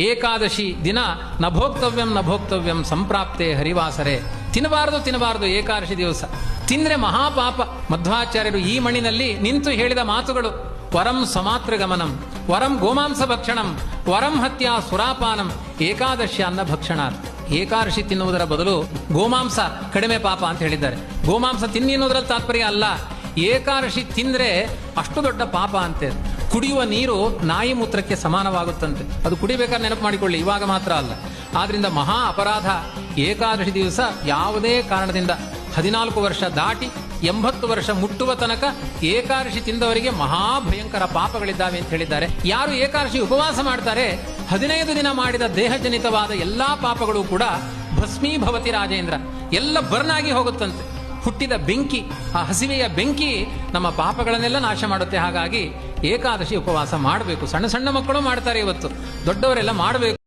ಏಕಾದಶಿ ದಿನ ನಭೋಕ್ತವ್ಯಂ ಸಂಪ್ರಾಪ್ತೆ ಹರಿವಾಸರೆ. ತಿನ್ನಬಾರದು ಏಕಾದಶಿ ದಿವಸ. ತಿಂದ್ರೆ ಮಹಾಪಾಪ. ಮಧ್ವಾಚಾರ್ಯರು ಈ ಮಣಿನಲ್ಲಿ ನಿಂತು ಹೇಳಿದ ಮಾತುಗಳು: ವರಂ ಸ್ವಮಾತೃಗಮನಂ, ವರಂ ಗೋಮಾಂಸ ಭಕ್ಷಣಂ, ವರಂ ಹತ್ಯಾ ಸುರಾಪಾನಂ, ಏಕಾದಶಿ ಅನ್ನ ಭಕ್ಷಣಾತ್. ಏಕಾದಶಿ ತಿನ್ನುವುದರ ಬದಲು ಗೋಮಾಂಸ ಕಡಿಮೆ ಪಾಪ ಅಂತ ಹೇಳಿದ್ದಾರೆ. ಗೋಮಾಂಸ ತಿನ್ನಿ ಅನ್ನೋದ್ರಲ್ಲಿ ತಾತ್ಪರ್ಯ ಅಲ್ಲ, ಏಕಾದಶಿ ತಿಂದ್ರೆ ಅಷ್ಟು ದೊಡ್ಡ ಪಾಪ ಅಂತೆ. ಕುಡಿಯುವ ನೀರು ನಾಯಿ ಮೂತ್ರಕ್ಕೆ ಸಮಾನವಾಗುತ್ತಂತೆ. ಅದು ಕುಡಿಬೇಕಾದ್ರೆ ನೆನಪು ಮಾಡಿಕೊಳ್ಳಿ, ಇವಾಗ ಮಾತ್ರ ಅಲ್ಲ. ಆದ್ರಿಂದ ಮಹಾ ಅಪರಾಧ. ಏಕಾದಶಿ ದಿವಸ ಯಾವುದೇ ಕಾರಣದಿಂದ 14 ವರ್ಷ ದಾಟಿ 80 ವರ್ಷ ಮುಟ್ಟುವ ತನಕ ಏಕಾದಶಿ ತಿಂದವರಿಗೆ ಮಹಾಭಯಂಕರ ಪಾಪಗಳಿದ್ದಾವೆ ಅಂತ ಹೇಳಿದ್ದಾರೆ. ಯಾರು ಏಕಾದಶಿ ಉಪವಾಸ ಮಾಡ್ತಾರೆ, 15 ದಿನ ಮಾಡಿದ ದೇಹಜನಿತವಾದ ಎಲ್ಲಾ ಪಾಪಗಳು ಕೂಡ ಭಸ್ಮೀಭವತಿ ರಾಜೇಂದ್ರ, ಎಲ್ಲ ಬರ್ನ್ ಆಗಿ ಹೋಗುತ್ತಂತೆ. ಹುಟ್ಟಿದ ಬೆಂಕಿ, ಆ ಹಸಿವೆಯ ಬೆಂಕಿ ನಮ್ಮ ಪಾಪಗಳನ್ನೆಲ್ಲ ನಾಶ ಮಾಡುತ್ತೆ. ಹಾಗಾಗಿ ಏಕಾದಶಿ ಉಪವಾಸ ಮಾಡಬೇಕು. ಸಣ್ಣ ಸಣ್ಣ ಮಕ್ಕಳು ಮಾಡ್ತಾರೆ ಇವತ್ತು, ದೊಡ್ಡವರೆಲ್ಲ ಮಾಡಬೇಕು.